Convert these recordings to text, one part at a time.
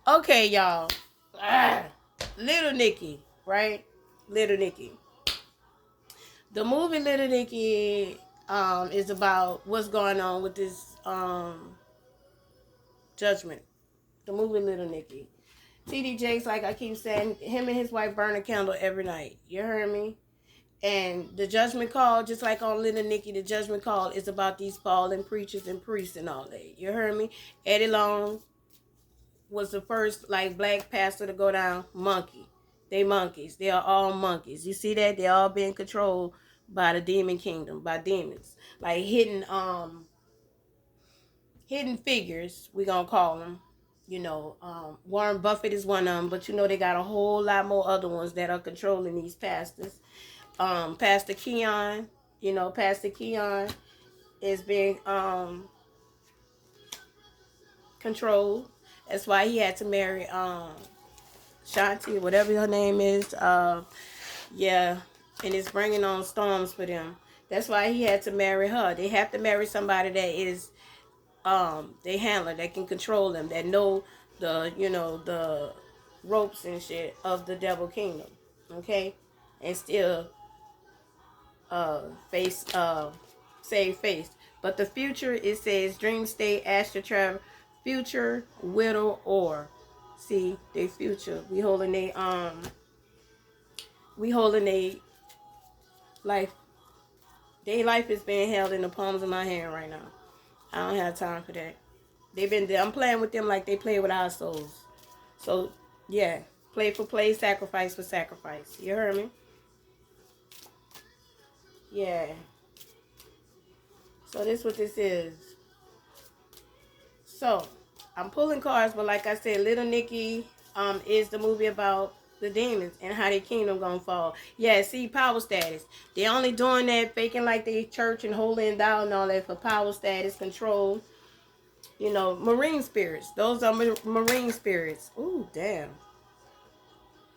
Okay, y'all. Ah, Little Nicky, right? Little Nicky. The movie Little Nicky is about what's going on with this judgment. The movie Little Nicky. TD Jakes, like I keep saying, him and his wife burn a candle every night. You heard me? And the judgment call, just like on Little Nicky, the judgment call is about these fallen preachers and priests and all that. You heard me? Eddie Long was the first like black pastor to go down. Monkey. They monkeys. They are all monkeys. You see that? They all being controlled by the demon kingdom, by demons. Like hidden figures, we gonna call them. Warren Buffett is one of them, but they got a whole lot more other ones that are controlling these pastors. Pastor Keon, Pastor Keon is being controlled. That's why he had to marry Shanti, whatever her name is. Yeah, and it's bringing on storms for them. That's why he had to marry her. They have to marry somebody that is they handler, that can control them, that know the ropes and shit of the devil kingdom. Okay, and still face save face. But the future, it says dream state, astral travel, future, widow, or see they future. We holding a life. Their life is being held in the palms of my hand right now. I don't have time for that. I'm playing with them like they play with our souls. So yeah, play for play, sacrifice for sacrifice. You heard me? Yeah. So this what this is. So I'm pulling cards, but like I said, Little Nicky is the movie about the demons and how their kingdom gonna fall. Yeah, see, power status. They only doing that, faking like they church and holding down and all that for power status, control. Marine spirits. Those are marine spirits. Ooh, damn.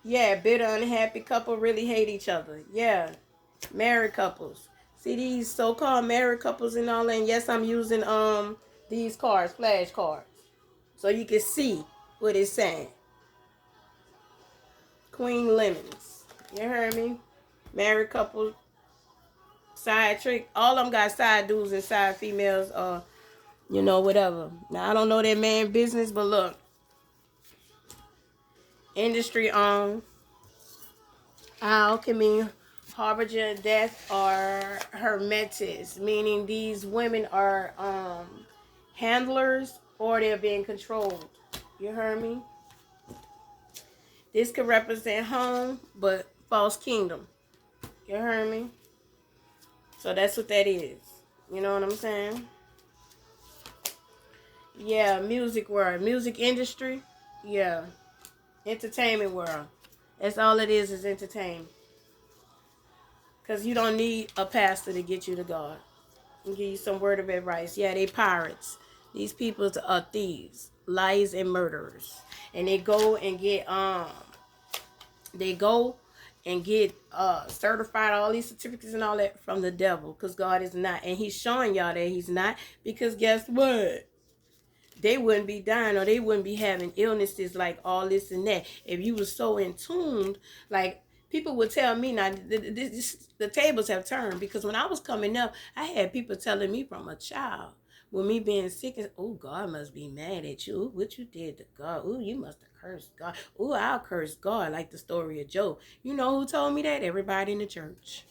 Yeah, bitter, unhappy couple really hate each other. Yeah, married couples. See these so-called married couples and all that. And yes, I'm using these cards, flash cards, so you can see what it's saying. Queen Lemons. You heard me? Married couple, side trick. All of them got side dudes and side females, or whatever. Now I don't know that man business, but look, industry on. Alchemy, harbinger of death, or hermetis, meaning these women are handlers or they're being controlled. You heard me? This could represent home, but false kingdom. You heard me? So that's what that is. You know what I'm saying? Yeah, music world, music industry. Yeah, entertainment world. That's all it is entertainment. Because you don't need a pastor to get you to God. I'll give you some word of advice. Yeah, they pirates. These people are thieves, liars, and murderers. And they go and get certified, all these certificates and all that from the devil, because God is not. And he's showing y'all that he's not, because guess what? They wouldn't be dying, or they wouldn't be having illnesses like all this and that if you were so in tuned. Like, people would tell me now, the tables have turned, because when I was coming up, I had people telling me from a child, with me being sick, oh, God must be mad at you. Ooh, what you did to God? Ooh, you must have cursed God. Ooh, I'll curse God, like the story of Job. You know who told me that? Everybody in the church.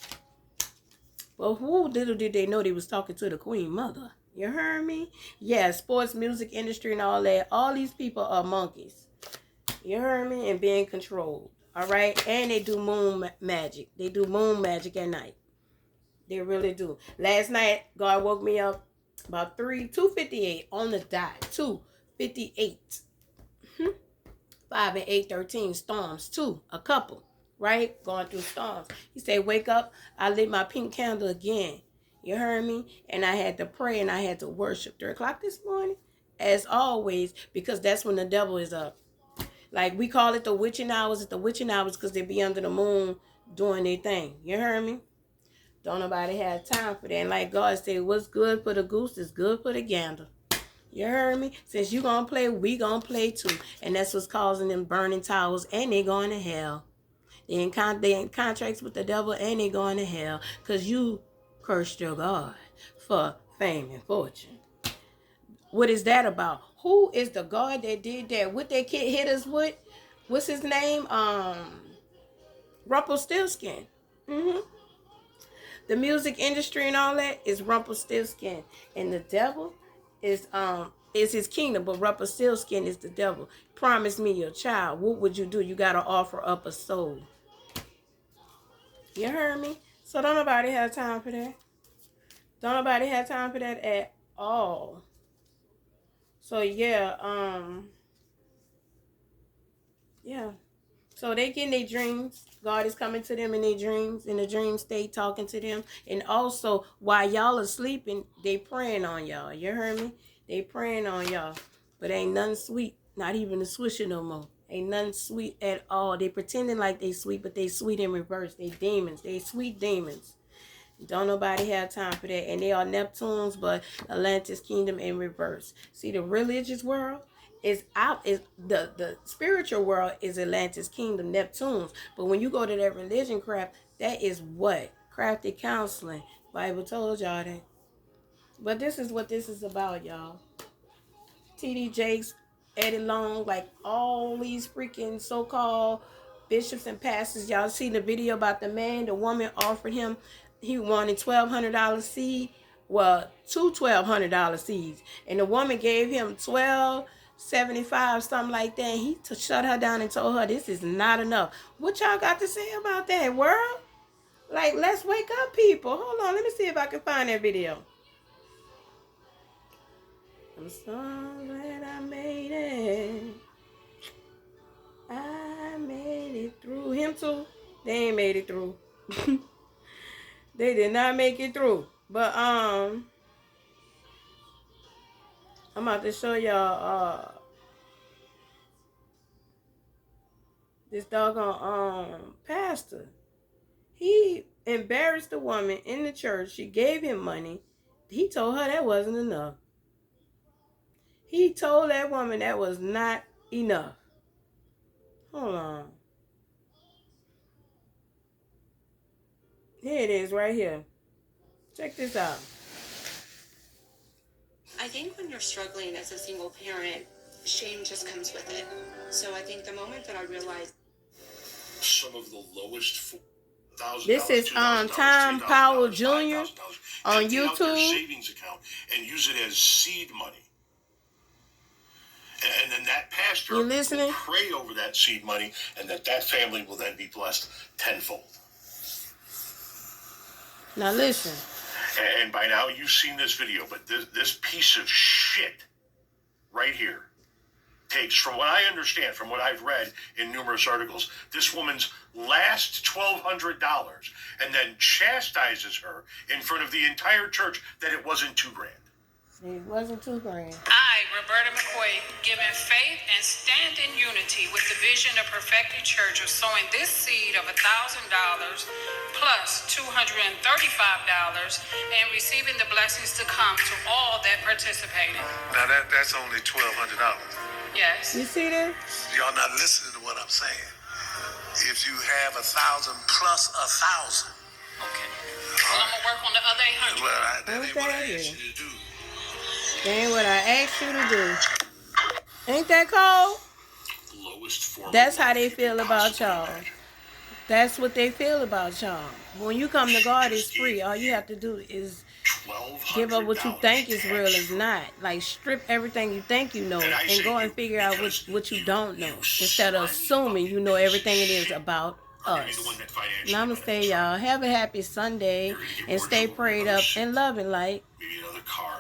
Well, who little did they know they was talking to the Queen Mother. You heard me? Yeah, sports, music industry, and all that. All these people are monkeys. You heard me? And being controlled. All right? And they do moon magic. They do moon magic at night. They really do. Last night, God woke me up about 2:58 on the dot. 2:58. 5 and 8, 13 storms. A couple. Right? Going through storms. He said, wake up. I lit my pink candle again. You heard me? And I had to pray and I had to worship 3 o'clock this morning. As always, because that's when the devil is up. Like, we call it the witching hours. It's the witching hours because they be under the moon doing their thing. You heard me? Don't nobody have time for that. And like God said, what's good for the goose is good for the gander. You heard me? Since you gonna play, we gonna play too. And that's what's causing them burning towers, and they going to hell. They in contracts with the devil, and they going to hell. Because you cursed your God for fame and fortune. What is that about? Who is the God that did that? What that kid hit us with? What's his name? Rumpelstiltskin. The music industry and all that is Rumpelstiltskin. And the devil is his kingdom, but Rumpelstiltskin is the devil. Promise me your child. What would you do? You gotta offer up a soul. You heard me? So don't nobody have time for that. Don't nobody have time for that at all. So yeah, yeah. So they get in their dreams. God is coming to them in their dreams. In the dream state, talking to them. And also, while y'all are sleeping, they praying on y'all. You heard me? They praying on y'all. But ain't nothing sweet. Not even a swisher no more. Ain't nothing sweet at all. They pretending like they sweet, but they sweet in reverse. They demons. They sweet demons. Don't nobody have time for that. And they are Neptunes, but Atlantis kingdom in reverse. See, the religious world is out. Is the spiritual world is Atlantis kingdom, Neptunes. But when you go to that religion crap, that is what? Crafty counseling. Bible told y'all that. But this is what this is about, y'all. T.D. Jakes, Eddie Long, like all these freaking so-called bishops and pastors. Y'all see the video about the man, the woman offered him, he wanted $1,200 seed. Well, two $1,200 seeds. And the woman gave him $1,275, something like that. And he shut her down and told her this is not enough. What y'all got to say about that, world? Like, let's wake up, people. Hold on, let me see if I can find that video. I'm so glad I made it. I made it through. Him too? They ain't made it through. They did not make it through. But I'm about to show y'all this doggone pastor. He embarrassed the woman in the church. She gave him money. He told her that wasn't enough. He told that woman that was not enough. Hold on. Here it is right here. Check this out. I think when you're struggling as a single parent, shame just comes with it. So I think the moment that I realized some of the lowest this is Tom Powell Jr. on YouTube. Savings account and use it as seed money. And then that pastor will pray over that seed money, and that family will then be blessed tenfold. Now listen. And by now you've seen this video, but this piece of shit right here takes, from what I understand, from what I've read in numerous articles, this woman's last $1,200 and then chastises her in front of the entire church that it wasn't $2,000. It wasn't $2,000. I, Roberta McCoy, given faith and stand in unity with the vision of Perfected Church of sowing this seed of $1,000 plus $235 and receiving the blessings to come to all that participated. Now that's only $1,200. Yes. You see that? Y'all not listening to what I'm saying. If you have 1,000 plus 1,000. Okay. Well, I'm gonna work on the other 800. Well, that ain't what I asked you to do. That ain't what I asked you to do. Ain't that cold? That's how they feel about y'all. That's what they feel about y'all. When you come to God, it's free. All you have to do is give up what you think is real is not. Like, strip everything you think you know and go and figure out what you don't know. Instead of assuming you know everything it is about us. Namaste, y'all. Have a happy Sunday and stay prayed up and loving light. Maybe another car.